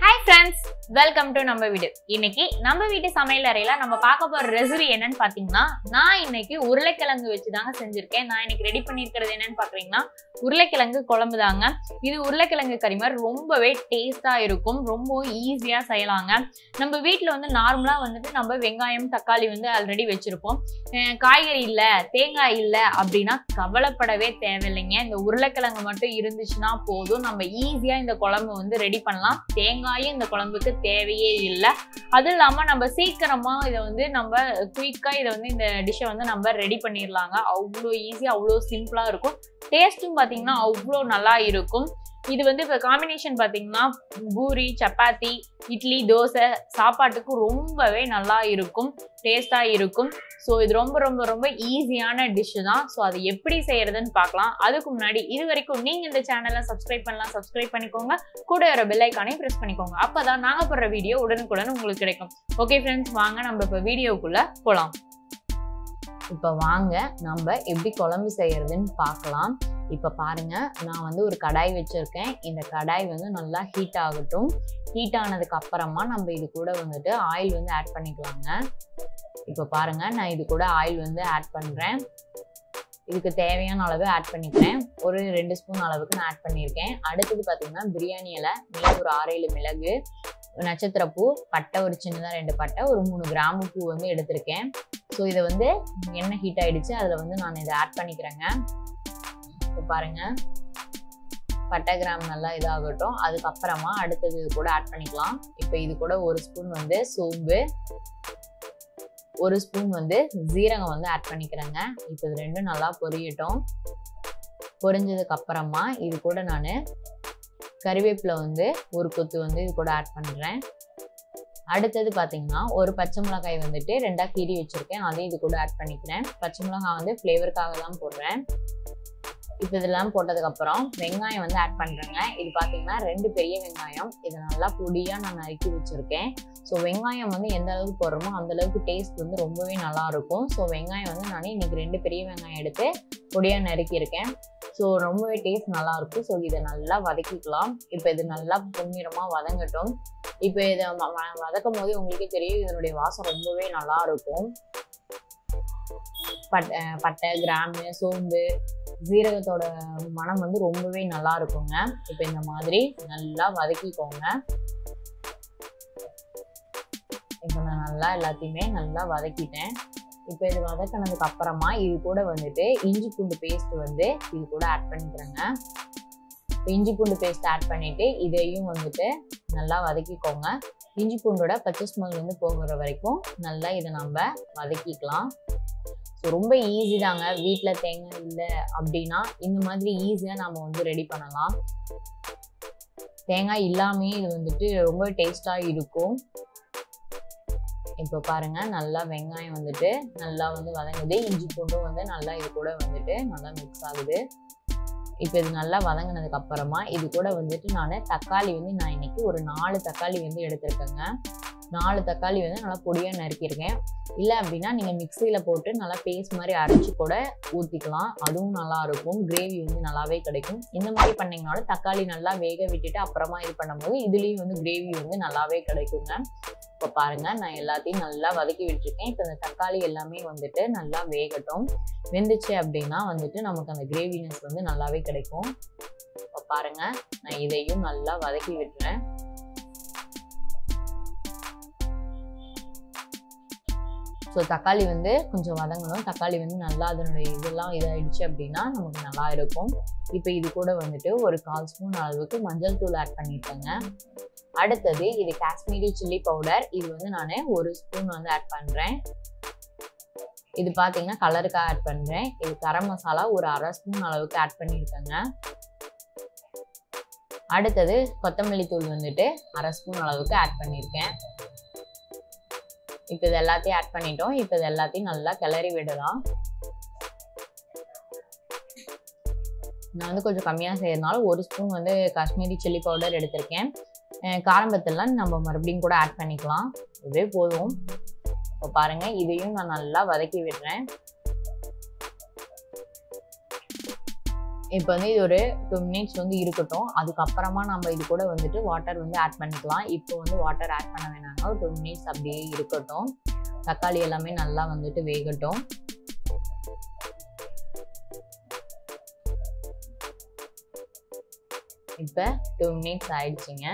Hi friends, welcome to Namma Veedu. இன்னைக்கு நம்ம வீட்டு சமையல் அறையில நம்ம பார்க்க போற ரெசிபி என்னன்னு பாத்தீங்கன்னா, நான் இன்னைக்கு உருளைக்கிழங்கு வச்சு தாங்க செஞ்சிருக்கேன். நான் இன்னைக்கு ரெடி பண்ணியிருக்கிறது என்னன்னு பாக்குறீங்கன்னா, உருளைக்கிழங்கு குழம்பு தாங்க. இது உருளைக்கிழங்கு கறி மாதிரி ரொம்பவே டேஸ்டா இருக்கும். ரொம்ப ஈஸியா செய்யலாங்க. நம்ம வீட்ல வந்து நார்மலா வந்துட்டு நம்ம வெங்காயம், தக்காளி வந்து ஆல்ரெடி வச்சிருப்போம். காய்கறி இல்ல, தேங்காய் இல்ல அப்படின்னா கவலைப்படவே தேவையில்லைங்க. இந்த உருளைக்கிழங்கு மட்டும் இருந்துச்சுன்னா போதும். நம்ம ஈஸியா இந்த குழம்பு வந்து ரெடி பண்ணலாம். தேங்காயும் இந்த குழம்புக்கு தேவையே இல்லை. அது இல்லாம நம்ம சீக்கிரமா இதை வந்து நம்ம குயிக்கா இதை வந்து இந்த டிஷ்ஷை வந்து நம்ம ரெடி பண்ணிடலாங்க. அவ்வளோ ஈஸியா, அவ்வளோ சிம்பிளா இருக்கும். டேஸ்ட்டும் பாத்தீங்கன்னா அவ்வளோ நல்லா இருக்கும். இது வந்து இப்போ காம்பினேஷன் பார்த்தீங்கன்னா பூரி, சப்பாத்தி, இட்லி, தோசை சாப்பாட்டுக்கு ரொம்பவே நல்லா இருக்கும், டேஸ்டாக இருக்கும். ஸோ இது ரொம்ப ரொம்ப ரொம்ப ஈஸியான டிஷ்ஷு தான். ஸோ அது எப்படி செய்யறதுன்னு பார்க்கலாம். அதுக்கு முன்னாடி இது வரைக்கும் நீங்கள் இந்த சேனலை சப்ஸ்கிரைப் பண்ணலாம், சப்ஸ்கிரைப் பண்ணிக்கோங்க. கூட வர பெல் ஐக்கானையும் ப்ரெஸ் பண்ணிக்கோங்க. அப்போ தான் நாங்கள் போடுற வீடியோ உடனுக்குடன் உங்களுக்கு கிடைக்கும். ஓகே ஃப்ரெண்ட்ஸ், வாங்க நம்ம இப்போ வீடியோக்குள்ளே போகலாம். இப்போ வாங்க நம்ம எப்படி குழம்பு செய்யறதுன்னு பார்க்கலாம். இப்போ பாருங்க, நான் வந்து ஒரு கடாய் வச்சிருக்கேன். இந்த கடாய் வந்து நல்லா ஹீட் ஆகட்டும். ஹீட் ஆனதுக்கு அப்புறமா நம்ம இது கூட வந்துட்டு ஆயில் வந்து ஆட் பண்ணிக்கலாங்க. இப்போ பாருங்க, நான் இது கூட ஆயில் வந்து ஆட் பண்றேன். இதுக்கு தேவையான அளவு ஆட் பண்ணிக்கிறேன். ஒரு 2 ஸ்பூன் அளவுக்கு நான் ஆட் பண்ணியிருக்கேன். அடுத்தது பார்த்தீங்கன்னா பிரியாணி இலை, மிளகு ஒரு 6-7 மிளகு, நட்சத்திரப்பூ, பட்டை ஒரு சின்னதாக 2 பட்டை, ஒரு 3 கிராம்பு பூ வந்து எடுத்திருக்கேன். ஸோ இதை வந்து எண்ணெய் ஹீட் ஆயிடுச்சு, அதில் வந்து நான் இதை ஆட் பண்ணிக்கிறேங்க. இப்போ பாருங்க, பட்டை கிராம் நல்லா இதாகட்டும். அதுக்கப்புறமா அடுத்தது இது கூட ஆட் பண்ணிக்கலாம். இப்போ இது கூட 1 ஸ்பூன் வந்து சோம்பு, 1 ஸ்பூன் வந்து ஜீரகம் வந்து ஆட் பண்ணிக்கிறேங்க. இப்போ இது ரெண்டும் நல்லா பொரியட்டும். பொரிஞ்சதுக்கு அப்புறமா இது கூட நான் கறிவேப்பிலை வந்து ஒரு கொத்து வந்து இது கூட ஆட் பண்ணுறேன். அடுத்தது பார்த்தீங்கன்னா ஒரு பச்சை மிளகாய் வந்துட்டு 2ஆ கீறி வச்சுருக்கேன், அதையும் இது கூட ஆட் பண்ணிக்கிறேன். பச்சை மிளகாய் வந்து ஃப்ளேவருக்காக தான் போடுறேன். இப்போ இதெல்லாம் போட்டதுக்கப்புறம் வெங்காயம் வந்து ஆட் பண்ணுறேங்க. இது பார்த்தீங்கன்னா 2 பெரிய வெங்காயம், இதை நல்லா பொடியாக நான் நறுக்கி வச்சுருக்கேன். ஸோ வெங்காயம் வந்து எந்த அளவுக்கு போடுறோமோ அந்த அளவுக்கு டேஸ்ட் வந்து ரொம்பவே நல்லாயிருக்கும். ஸோ வெங்காயம் வந்து நான் இன்னைக்கு 2 பெரிய வெங்காயம் எடுத்து பொடியாக நறுக்கியிருக்கேன். ஸோ ரொம்பவே டேஸ்ட் நல்லாயிருக்கும். ஸோ இதை நல்லா வதக்கிக்கலாம். இப்போ இது நல்லா பொன்னிறமாக வதங்கட்டும். இப்போ இதை வதக்கும் போது உங்களுக்கே தெரியும், இதனுடைய வாசம் ரொம்பவே நல்லா இருக்கும். பட்டை, கிராம்பு, சோம்பு, ஜீரகத்தோட மனம் வந்து ரொம்பவே நல்லா இருக்குங்க. இப்போ இந்த மாதிரி நல்லா வதக்கிக்கோங்க. இப்போ நான் நல்லா எல்லாத்தையுமே நல்லா வதக்கிட்டேன். இப்போ இது வதக்கினதுக்கு அப்புறமா இது கூட வந்துட்டு இஞ்சி பூண்டு பேஸ்ட் வந்து இது கூட ஆட் பண்ணிக்கிறேங்க. இப்போ இஞ்சி பூண்டு பேஸ்ட் ஆட் பண்ணிட்டு இதையும் வந்துட்டு நல்லா வதக்கிக்கோங்க. இஞ்சி பூண்டோட பச்சை ஸ்மெல் வந்து போகிற வரைக்கும் நல்லா இதை நம்ம வதக்கிக்கலாம். ஸோ ரொம்ப ஈஸி தாங்க. வீட்டில் தேங்காய் இல்லை அப்படின்னா இந்த மாதிரி ஈஸியாக நம்ம வந்து ரெடி பண்ணலாம். தேங்காய் இல்லாமே இது வந்துட்டு ரொம்ப டேஸ்டாக இருக்கும். இப்போ பாருங்க, நல்லா வெங்காயம் வந்துட்டு நல்லா வந்து வதங்குது. இஞ்சி பூண்டும் வந்து நல்லா இது கூட வந்துட்டு நல்லா மிக்ஸ் ஆகுது. இப்போ இது நல்லா வதங்கினதுக்கு அப்புறமா இது கூட வந்துட்டு தக்காளி வந்து நான் இன்னைக்கு ஒரு 4 தக்காளி வந்து எடுத்திருக்கேங்க. 4 தக்காளி வந்து நல்லா பொடியாக நறுக்கியிருக்கேன். இல்லை அப்படின்னா நீங்கள் மிக்சியில் போட்டு நல்லா பேஸ்ட் மாதிரி அரைச்சி கூட ஊற்றிக்கலாம், அதுவும் நல்லா இருக்கும். கிரேவி வந்து நல்லாவே கிடைக்கும். இந்த மாதிரி பண்ணிங்கனாலும் தக்காளி நல்லா வேக விட்டுட்டு அப்புறமா இது பண்ணும்போது இதுலேயும் வந்து கிரேவி வந்து நல்லாவே கிடைக்குங்க. இப்போ பாருங்கள், நான் எல்லாத்தையும் நல்லா வதக்கி விட்டுருக்கேன். இப்போ இந்த தக்காளி எல்லாமே வந்துட்டு நல்லா வேகட்டும். வெந்துச்சு அப்படின்னா வந்துட்டு நமக்கு அந்த கிரேவினஸ் வந்து நல்லாவே கிடைக்கும். இப்போ பாருங்கள், நான் இதையும் நல்லா வதக்கி விட்டுறேன். ஸோ தக்காளி வந்து கொஞ்சம் வதங்கணும். தக்காளி வந்து நல்லா அதனுடைய இதெல்லாம் இதாகிடுச்சு அப்படின்னா நமக்கு நல்லா இருக்கும். இப்போ இது கூட வந்துட்டு ஒரு 1/4 ஸ்பூன் அளவுக்கு மஞ்சள் தூள் ஆட் பண்ணிட்டேங்க. அடுத்தது இது காஷ்மீரி சில்லி பவுடர். இது வந்து நான் 1 ஸ்பூன் வந்து ஆட் பண்ணுறேன். இது பார்த்தீங்கன்னா கலருக்காக ஆட் பண்ணுறேன். இது கரம் மசாலா ஒரு 1/2 ஸ்பூன் அளவுக்கு ஆட் பண்ணியிருக்கேங்க. அடுத்தது கொத்தமல்லி தூள் வந்துட்டு 1/2 ஸ்பூன் அளவுக்கு ஆட் பண்ணியிருக்கேன். இப்போ இது எல்லாத்தையும் ஆட் பண்ணிட்டோம். இப்போ இது எல்லாத்தையும் நல்லா கிளறி விடலாம். நான் வந்து கொஞ்சம் கம்மியாக செய்யறதுனால 1 ஸ்பூன் வந்து காஷ்மீரி சில்லி பவுடர் எடுத்திருக்கேன். காரம்பத்தெல்லாம் நம்ம மறுபடியும் கூட ஆட் பண்ணிக்கலாம், இதே போதும். இப்போ பாருங்கள், இதையும் நான் நல்லா வதக்கி விடுறேன். இப்போ வந்து இது ஒரு 2 மினிட்ஸ் வந்து இருக்கட்டும். அதுக்கப்புறமா நம்ம இது கூட வந்துட்டு வாட்டர் வந்து ஆட் பண்ணிக்கலாம். இப்போ வந்து வாட்டர் ஆட் பண்ண வேணாங்க. ஒரு 2 மினிட்ஸ் அப்படியே இருக்கட்டும். தக்காளி எல்லாமே நல்லா வந்துட்டு வேகட்டும். இப்போ 2 மினிட்ஸ் ஆயிடுச்சுங்க.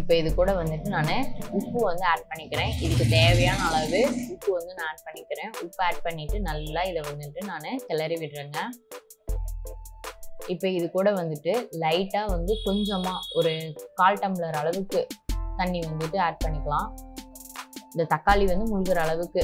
இப்போ இது கூட வந்துட்டு நான் உப்பு வந்து ஆட் பண்ணிக்கிறேன். இதுக்கு தேவையான அளவு உப்பு வந்து நான் ஆட் பண்ணிக்கிறேன். உப்பு ஆட் பண்ணிட்டு நல்லா இதை வந்துட்டு நான் கிளறி விடுறேங்க. இப்போ இது கூட வந்துட்டு லைட்டாக வந்து கொஞ்சமாக ஒரு 1/4 டம்ளர் அளவுக்கு தண்ணி வந்துட்டு ஆட் பண்ணிக்கலாம். இந்த தக்காளி வந்து முழுகிற அளவுக்கு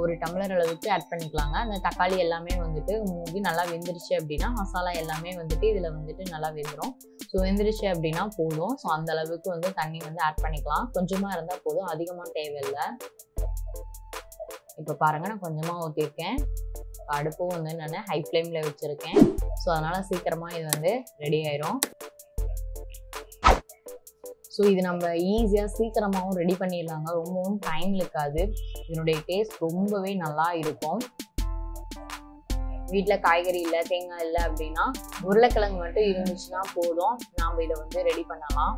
ஒரு டம்ளர் அளவுக்கு ஆட் பண்ணிக்கலாங்க. அந்த தக்காளி எல்லாமே வந்துட்டு மூழ்கி நல்லா வெந்துருச்சு அப்படின்னா மசாலா எல்லாமே வந்துட்டு இதில் வந்துட்டு நல்லா வெந்துடும். ஸோ வெந்துருச்சு அப்படின்னா போதும். ஸோ அந்த அளவுக்கு வந்து தண்ணி வந்து ஆட் பண்ணிக்கலாம். கொஞ்சமாக இருந்தால் போதும், அதிகமாக தேவையில்லை. இப்போ பாருங்கள், நான் கொஞ்சமாக ஊற்றிருக்கேன். அடுப்பும் வந்து நான் ஹை ஃப்ளேமில் வச்சுருக்கேன். ஸோ அதனால் சீக்கிரமாக இது வந்து ரெடி ஆயிரும். ஸோ இது நம்ம ஈஸியாக சீக்கிரமாகவும் ரெடி பண்ணிடலாங்க. ரொம்பவும் டைம் இருக்காது. இதனுடைய டேஸ்ட் ரொம்பவே நல்லா இருக்கும். வீட்டில் காய்கறி இல்லை, தேங்காய் இல்லை அப்படின்னா உருளைக்கிழங்கு மட்டும் இருந்துச்சுன்னா போதும், நாம் இதை வந்து ரெடி பண்ணலாம்.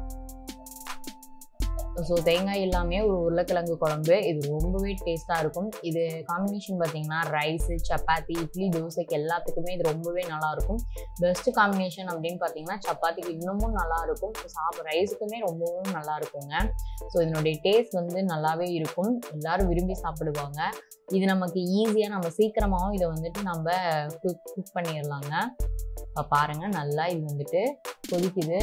ஸோ தேங்காய் எல்லாமே ஒரு உருளைக்கிழங்கு குழம்பு. இது ரொம்பவே டேஸ்ட்டாக இருக்கும். இது காம்பினேஷன் பார்த்தீங்கன்னா ரைஸு, சப்பாத்தி, இட்லி, தோசைக்கு எல்லாத்துக்குமே இது ரொம்பவே நல்லாயிருக்கும். பெஸ்ட்டு காம்பினேஷன் அப்படின்னு பார்த்தீங்கன்னா சப்பாத்திக்கு இன்னமும் நல்லாயிருக்கும். ரைஸுக்குமே ரொம்பவும் நல்லா இருக்குங்க. ஸோ இதனுடைய டேஸ்ட் வந்து நல்லாவே இருக்கும். எல்லோரும் விரும்பி சாப்பிடுவாங்க. இது நமக்கு ஈஸியாக நம்ம சீக்கிரமாகவும் இதை வந்துட்டு நம்ம குக் பண்ணிடலாங்க. இப்போ பாருங்கள், நல்லா இது வந்துட்டு கொதிக்குது.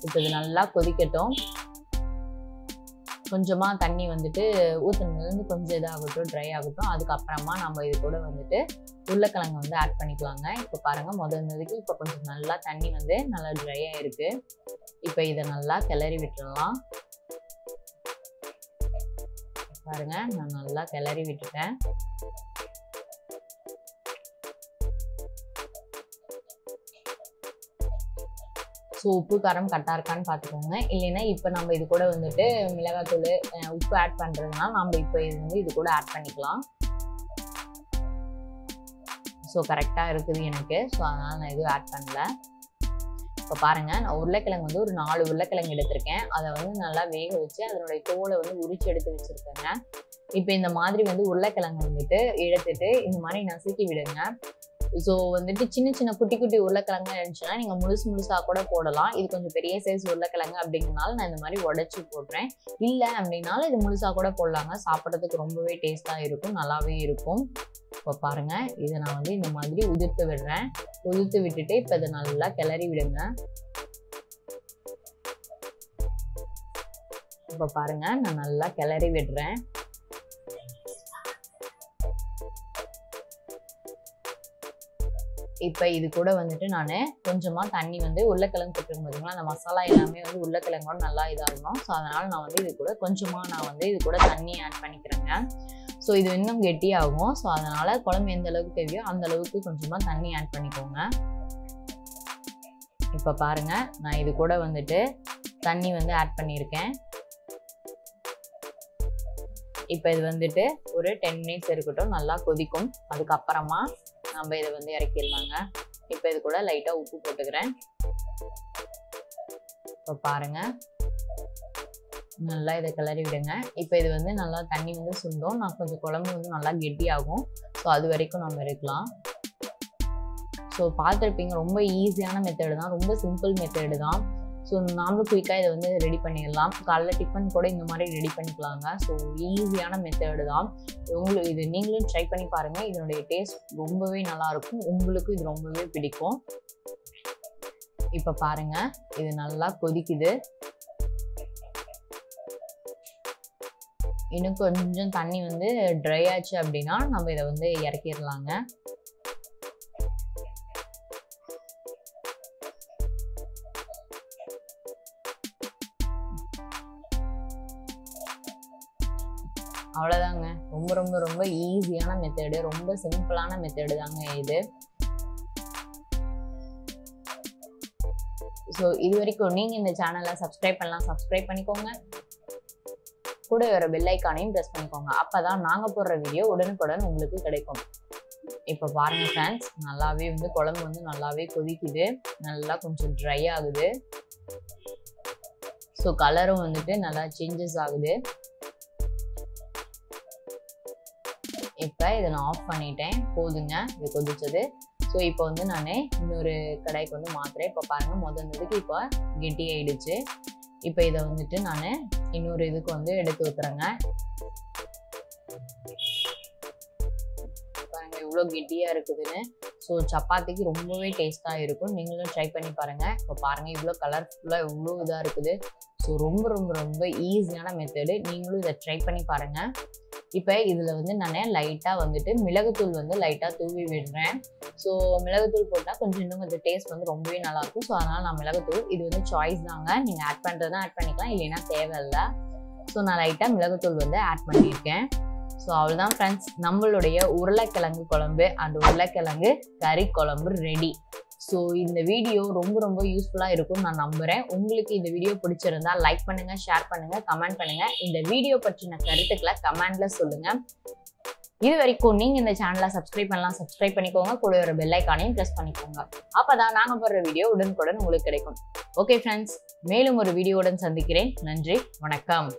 இப்போ இது நல்லா கொதிக்கட்டும். கொஞ்சமாக தண்ணி வந்துட்டு ஊற்றுனதுலேருந்து கொஞ்சம் இதாகட்டும், ட்ரை ஆகட்டும். அதுக்கப்புறமா நம்ம இது கூட வந்துட்டு உருளைக்கிழங்கு வந்து ஆட் பண்ணிக்கலாங்க. இப்போ பாருங்கள், முதல்னதுக்கு இப்போ கொஞ்சம் நல்லா தண்ணி வந்து நல்லா ட்ரை ஆகிருக்கு. இப்போ இதை நல்லா கிளறி விட்டுடலாம். பாருங்கள், நான் நல்லா கிளறி விட்டுட்டேன். ஸோ உப்பு காரம் கரெக்டாக இருக்கான்னு பார்த்துக்கோங்க. இல்லைன்னா இப்போ நம்ம இது கூட வந்துட்டு மிளகாத்தூள், உப்பு ஆட் பண்ணுறதுனால நம்ம இப்போ இது கூட ஆட் பண்ணிக்கலாம். ஸோ கரெக்டாக இருக்குது எனக்கு. ஸோ அதனால் நான் எதுவும் ஆட் பண்ணல. இப்போ பாருங்கள், நான் உருளைக்கிழங்கு வந்து ஒரு 4 உருளைக்கிழங்கு எடுத்திருக்கேன். அதை வந்து நல்லா வேக வச்சு அதனுடைய தோலை வந்து உரிச்சு எடுத்து வச்சுருக்கேங்க. இப்போ இந்த மாதிரி வந்து உருளைக்கிழங்கு வந்துட்டு எடுத்துட்டு இந்த மாதிரி நசுக்கி விடுங்க. ஸோ வந்துட்டு சின்ன சின்ன குட்டி குட்டி உருளைக்கிழங்கு இருந்துச்சுன்னா நீங்கள் முழுசாக கூட போடலாம். இது கொஞ்சம் பெரிய சைஸ் உருளைக்கிழங்கு அப்படிங்கிறனால நான் இந்த மாதிரி உடச்சி போடுறேன். இல்லை அப்படின்னாலும் இது முழுசாக கூட போடலாங்க. சாப்பிட்றதுக்கு ரொம்பவே டேஸ்ட்டாக இருக்கும், நல்லாவே இருக்கும். இப்போ பாருங்கள், இதை நான் வந்து இந்த மாதிரி உதிர்த்து விடுறேன். உதிர்த்து விட்டுட்டு இப்போ இதை நல்லா கிளறி விடுங்க. இப்போ பாருங்கள், நான் நல்லா கிளறி விடுறேன். இப்போ இது கூட வந்துட்டு நான் கொஞ்சமாக தண்ணி வந்து உருளைக்கிழங்கு போட்டுருக்கும் பார்த்தீங்களா, அந்த மசாலா எல்லாமே வந்து உருளைக்கிழங்கோட நல்லா இதாகணும். ஸோ அதனால் நான் வந்து இது கூட கொஞ்சமாக இது கூட தண்ணி ஆட் பண்ணிக்கிறேங்க. ஸோ இது இன்னும் கெட்டியாகும். ஸோ அதனால் குழம்பு எந்த அளவுக்கு தேவையோ அந்த அளவுக்கு கொஞ்சமாக தண்ணி ஆட் பண்ணிக்கோங்க. இப்போ பாருங்கள், நான் இது கூட வந்துட்டு தண்ணி வந்து ஆட் பண்ணியிருக்கேன். இப்போ இது வந்துட்டு ஒரு 10 மினிட்ஸ் இருக்கட்டும், நல்லா கொதிக்கும். அதுக்கப்புறமா நம்ம இதை வந்து இறக்கிடலாங்க. இப்போ இது கூட லைட்டாக உப்பு போட்டுக்கிறேன். இப்போ பாருங்கள், நல்லா இதை கிளறி விடுங்க. இப்போ இது வந்து நல்லா தண்ணி வந்து சுண்டும். நான் கொஞ்சம் குழம்பு வந்து நல்லா கெட்டியாகும். ஸோ அது வரைக்கும் நம்ம இருக்கலாம். ஸோ பார்த்துருப்பீங்க, ரொம்ப ஈஸியான மெத்தடு தான், ரொம்ப சிம்பிள் மெத்தடு தான். ஸோ நாமளும் குயிக்காக இதை வந்து ரெடி பண்ணிடலாம். காலைல டிஃபன் கூட இந்த மாதிரி ரெடி பண்ணிக்கலாங்க. ஸோ ஈஸியான மெத்தடு தான். உங்களுக்கு இது நீங்களும் ட்ரை பண்ணி பாருங்கள். இதனுடைய டேஸ்ட் ரொம்பவே நல்லாயிருக்கும். உங்களுக்கு இது ரொம்பவே பிடிக்கும். இப்போ பாருங்கள், இது நல்லா கொதிக்குது. இன்னும் கொஞ்சம் தண்ணி வந்து ட்ரை ஆச்சு அப்படின்னா நம்ம இதை வந்து இறக்கிடலாங்க. அவ்வளோதாங்க. ரொம்ப ரொம்ப ரொம்ப ஈஸியான மெத்தடு, ரொம்ப சிம்பிளான மெத்தடு தாங்க இது. ஸோ இது வரைக்கும் நீங்கள் இந்த சேனலை சப்ஸ்கிரைப் பண்ணலாம், சப்ஸ்கிரைப் பண்ணிக்கோங்க. கூட வர பெல் ஐக்கானையும் ப்ரெஸ் பண்ணிக்கோங்க. அப்போ தான் நாங்கள் போடுற வீடியோ உடனுக்குடன் உங்களுக்கு கிடைக்கும். இப்போ பாருங்க ஃப்ரெண்ட்ஸ், நல்லாவே வந்து குழம்பு வந்து நல்லாவே கொதிக்குது, நல்லா கொஞ்சம் ட்ரை ஆகுது. ஸோ கலரும் வந்துட்டு நல்லா சேஞ்சஸ் ஆகுது. இப்போ இதை நான் ஆஃப் பண்ணிட்டேன், போதுங்க இது கொதிச்சது. ஸோ இப்போ வந்து நான் இன்னொரு கடாய்க்கு வந்து மாத்துறேன். இப்போ பாருங்க, முதல்னதுக்கு இப்போ கெட்டி ஆயிடுச்சு. இப்போ இதை வந்துட்டு நான் இன்னொரு இதுக்கு வந்து எடுத்து ஊத்துறேங்க. பாருங்க எவ்வளோ கெட்டியா இருக்குதுன்னு. ஸோ சப்பாத்திக்கு ரொம்பவே டேஸ்டா இருக்கும், நீங்களும் ட்ரை பண்ணி பாருங்க. இப்போ பாருங்க இவ்வளோ கலர்ஃபுல்லா எவ்வளோ இதா இருக்குது. ஸோ ரொம்ப ரொம்ப ரொம்ப ஈஸியான மெத்தடு, நீங்களும் இதை ட்ரை பண்ணி பாருங்க. இப்போ இதில் வந்து நான் லைட்டாக வந்துட்டு மிளகுத்தூள் வந்து லைட்டாக தூவி விடுறேன். ஸோ மிளகுத்தூள் போட்டால் இன்னும் கொஞ்சம் டேஸ்ட் வந்து ரொம்பவே நல்லாயிருக்கும். ஸோ அதனால் நான் மிளகுத்தூள், இது வந்து சாய்ஸ் தாங்க, நீங்கள் ஆட் பண்ணுறதுனா ஆட் பண்ணிக்கலாம், இல்லைன்னா தேவையில்லை. ஸோ நான் லைட்டாக மிளகுத்தூள் வந்து ஆட் பண்ணியிருக்கேன். ஸோ அவ்வளோதான் ஃப்ரெண்ட்ஸ், நம்மளுடைய உருளைக்கிழங்கு குழம்பு அண்ட் உருளைக்கிழங்கு கறி குழம்பு ரெடி. ஸோ இந்த வீடியோ ரொம்ப ரொம்ப யூஸ்ஃபுல்லாக இருக்கும்னு நான் நம்புகிறேன். உங்களுக்கு இந்த வீடியோ பிடிச்சிருந்தா லைக் பண்ணுங்கள், ஷேர் பண்ணுங்கள், கமெண்ட் பண்ணுங்கள். இந்த வீடியோ பற்றின கருத்துக்களை கமெண்டில் சொல்லுங்கள். இது வரைக்கும் நீங்கள் இந்த சேனலை சப்ஸ்கிரைப் பண்ணலாம், சப்ஸ்கிரைப் பண்ணிக்கோங்க. கூட ஒரு பெல் ஐக்கானையும் ப்ரெஸ் பண்ணிக்கோங்க. அப்போ தான் நாங்கள் போடுற வீடியோ உடனுக்குடன் உங்களுக்கு கிடைக்கும். ஓகே ஃப்ரெண்ட்ஸ், மேலும் ஒரு வீடியோவுடன் சந்திக்கிறேன். நன்றி, வணக்கம்.